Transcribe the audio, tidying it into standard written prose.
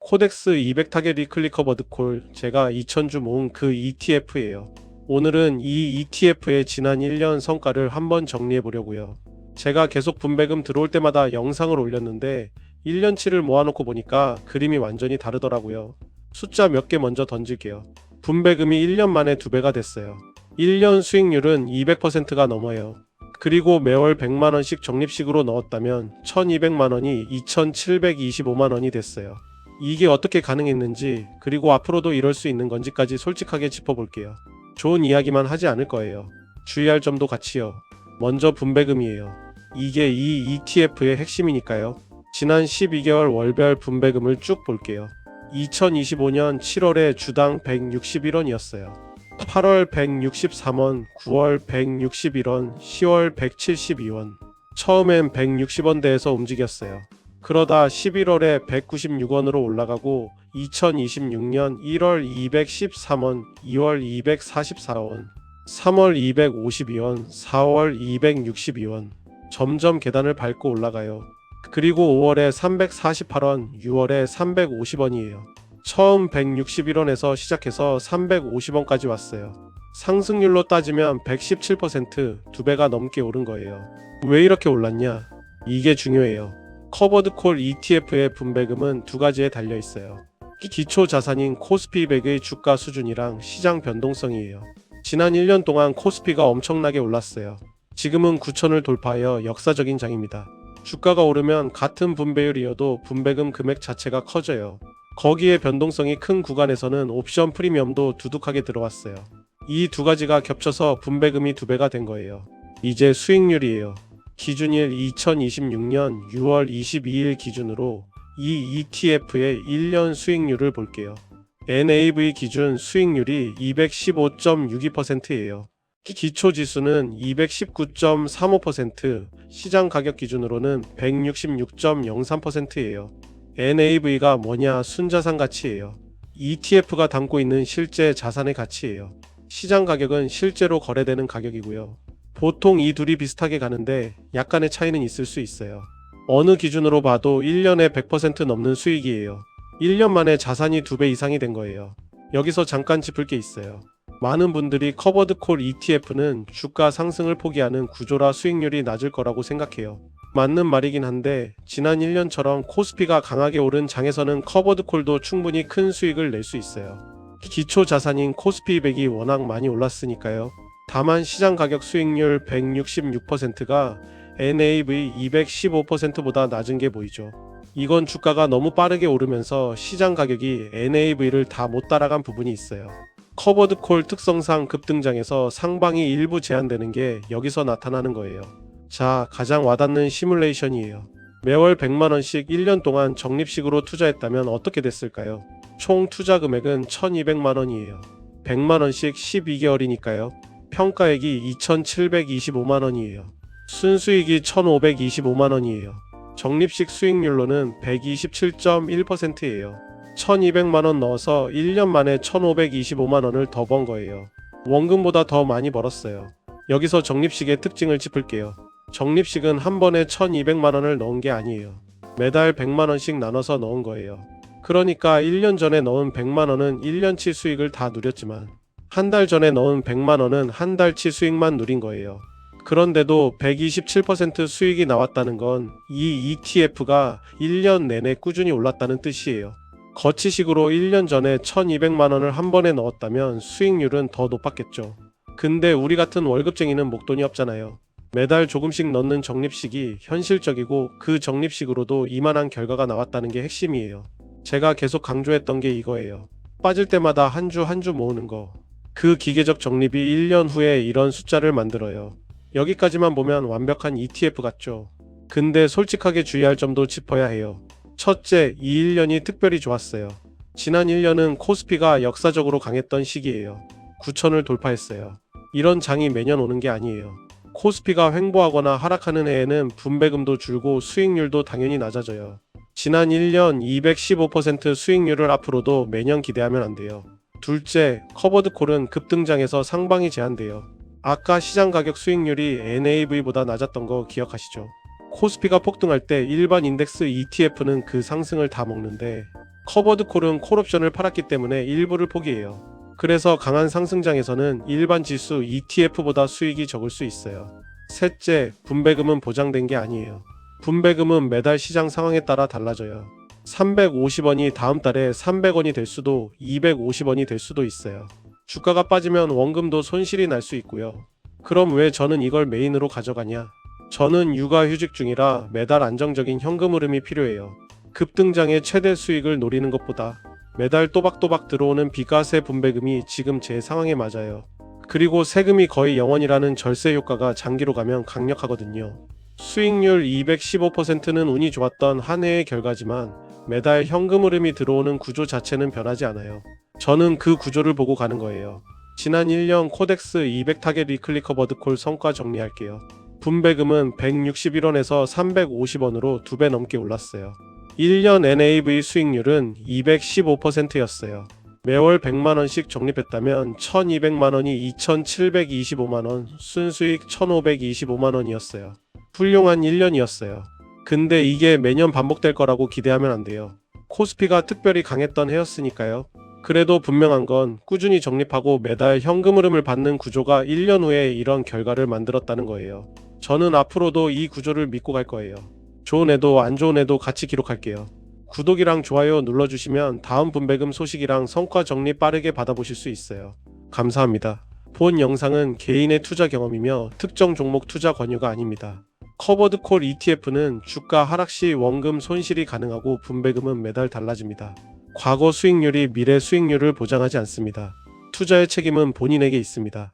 코덱스 200 타겟 리클리 커버드 콜, 제가 2000주 모은 그 ETF예요. 오늘은 이 ETF의 지난 1년 성과를 한번 정리해 보려고요. 제가 계속 분배금 들어올 때마다 영상을 올렸는데 1년치를 모아놓고 보니까 그림이 완전히 다르더라고요. 숫자 몇 개 먼저 던질게요. 분배금이 1년 만에 2배가 됐어요. 1년 수익률은 200%가 넘어요. 그리고 매월 100만원씩 적립식으로 넣었다면 1200만원이 2725만원이 됐어요. 이게 어떻게 가능했는지, 그리고 앞으로도 이럴 수 있는 건지까지 솔직하게 짚어볼게요. 좋은 이야기만 하지 않을 거예요. 주의할 점도 같이요. 먼저 분배금이에요. 이게 이 ETF의 핵심이니까요. 지난 12개월 월별 분배금을 쭉 볼게요. 2025년 7월에 주당 161원이었어요. 8월 163원, 9월 161원, 10월 172원. 처음엔 160원대에서 움직였어요. 그러다 11월에 196원으로 올라가고 2026년 1월 213원, 2월 244원, 3월 252원, 4월 262원. 점점 계단을 밟고 올라가요. 그리고 5월에 348원, 6월에 350원이에요. 처음 161원에서 시작해서 350원까지 왔어요. 상승률로 따지면 117%, 2배가 넘게 오른 거예요. 왜 이렇게 올랐냐? 이게 중요해요. 커버드 콜 ETF의 분배금은 두 가지에 달려 있어요. 기초 자산인 코스피 100의 주가 수준이랑 시장 변동성이에요. 지난 1년 동안 코스피가 엄청나게 올랐어요. 지금은 9천을 돌파하여 역사적인 장입니다. 주가가 오르면 같은 분배율이어도 분배금 금액 자체가 커져요. 거기에 변동성이 큰 구간에서는 옵션 프리미엄도 두둑하게 들어왔어요. 이 두 가지가 겹쳐서 분배금이 2배가 된 거예요. 이제 수익률이에요. 기준일 2026년 6월 22일 기준으로 이 ETF의 1년 수익률을 볼게요. NAV 기준 수익률이 215.62%예요. 기초지수는 219.35%, 시장 가격 기준으로는 166.03%예요. NAV가 뭐냐? 순자산 가치예요. ETF가 담고 있는 실제 자산의 가치예요. 시장 가격은 실제로 거래되는 가격이고요. 보통 이 둘이 비슷하게 가는데 약간의 차이는 있을 수 있어요. 어느 기준으로 봐도 1년에 100% 넘는 수익이에요. 1년 만에 자산이 2배 이상이 된 거예요. 여기서 잠깐 짚을 게 있어요. 많은 분들이 커버드 콜 ETF는 주가 상승을 포기하는 구조라 수익률이 낮을 거라고 생각해요. 맞는 말이긴 한데 지난 1년처럼 코스피가 강하게 오른 장에서는 커버드 콜도 충분히 큰 수익을 낼 수 있어요. 기초 자산인 코스피 100이 워낙 많이 올랐으니까요. 다만 시장 가격 수익률 166%가 NAV 215%보다 낮은 게 보이죠. 이건 주가가 너무 빠르게 오르면서 시장 가격이 NAV를 다 못 따라간 부분이 있어요. 커버드 콜 특성상 급등장에서 상방이 일부 제한되는 게 여기서 나타나는 거예요. 자, 가장 와닿는 시뮬레이션이에요. 매월 100만원씩 1년 동안 적립식으로 투자했다면 어떻게 됐을까요? 총 투자 금액은 1200만원이에요. 100만원씩 12개월이니까요. 평가액이 2725만원이에요. 순수익이 1525만원이에요. 적립식 수익률로는 127.1%예요. 1200만원 넣어서 1년 만에 1525만원을 더 번 거예요. 원금보다 더 많이 벌었어요. 여기서 적립식의 특징을 짚을게요. 적립식은 한 번에 1200만원을 넣은 게 아니에요. 매달 100만원씩 나눠서 넣은 거예요. 그러니까 1년 전에 넣은 100만원은 1년치 수익을 다 누렸지만 한 달 전에 넣은 100만원은 한 달치 수익만 누린 거예요. 그런데도 127% 수익이 나왔다는 건 이 ETF가 1년 내내 꾸준히 올랐다는 뜻이에요. 거치식으로 1년 전에 1200만원을 한 번에 넣었다면 수익률은 더 높았겠죠. 근데 우리 같은 월급쟁이는 목돈이 없잖아요. 매달 조금씩 넣는 적립식이 현실적이고 그 적립식으로도 이만한 결과가 나왔다는 게 핵심이에요. 제가 계속 강조했던 게 이거예요. 빠질 때마다 한 주 한 주 모으는 거. 그 기계적 적립이 1년 후에 이런 숫자를 만들어요. 여기까지만 보면 완벽한 ETF 같죠. 근데 솔직하게 주의할 점도 짚어야 해요. 첫째, 이 1년이 특별히 좋았어요. 지난 1년은 코스피가 역사적으로 강했던 시기예요. 9천을 돌파했어요. 이런 장이 매년 오는 게 아니에요. 코스피가 횡보하거나 하락하는 해에는 분배금도 줄고 수익률도 당연히 낮아져요. 지난 1년 215% 수익률을 앞으로도 매년 기대하면 안 돼요. 둘째, 커버드 콜은 급등장에서 상방이 제한돼요. 아까 시장 가격 수익률이 NAV보다 낮았던 거 기억하시죠? 코스피가 폭등할 때 일반 인덱스 ETF는 그 상승을 다 먹는데 커버드콜은 콜옵션을 팔았기 때문에 일부를 포기해요. 그래서 강한 상승장에서는 일반 지수 ETF보다 수익이 적을 수 있어요. 셋째, 분배금은 보장된 게 아니에요. 분배금은 매달 시장 상황에 따라 달라져요. 350원이 다음 달에 300원이 될 수도 250원이 될 수도 있어요. 주가가 빠지면 원금도 손실이 날 수 있고요. 그럼 왜 저는 이걸 메인으로 가져가냐? 저는 육아휴직 중이라 매달 안정적인 현금 흐름이 필요해요. 급등장의 최대 수익을 노리는 것보다 매달 또박또박 들어오는 비과세 분배금이 지금 제 상황에 맞아요. 그리고 세금이 거의 0원이라는 절세 효과가 장기로 가면 강력하거든요. 수익률 215%는 운이 좋았던 한 해의 결과지만 매달 현금 흐름이 들어오는 구조 자체는 변하지 않아요. 저는 그 구조를 보고 가는 거예요. 지난 1년 코덱스 200타겟 리클리 커버드콜 성과 정리할게요. 분배금은 161원에서 350원으로 2배 넘게 올랐어요. 1년 NAV 수익률은 215%였어요. 매월 100만원씩 적립했다면 1200만원이 2725만원, 순수익 1525만원이었어요. 훌륭한 1년이었어요. 근데 이게 매년 반복될 거라고 기대하면 안 돼요. 코스피가 특별히 강했던 해였으니까요. 그래도 분명한 건 꾸준히 적립하고 매달 현금 흐름을 받는 구조가 1년 후에 이런 결과를 만들었다는 거예요. 저는 앞으로도 이 구조를 믿고 갈 거예요. 좋은 애도 안 좋은 애도 같이 기록할게요. 구독이랑 좋아요 눌러주시면 다음 분배금 소식이랑 성과 정리 빠르게 받아보실 수 있어요. 감사합니다. 본 영상은 개인의 투자 경험이며 특정 종목 투자 권유가 아닙니다. 커버드콜 ETF는 주가 하락 시 원금 손실이 가능하고 분배금은 매달 달라집니다. 과거 수익률이 미래 수익률을 보장하지 않습니다. 투자의 책임은 본인에게 있습니다.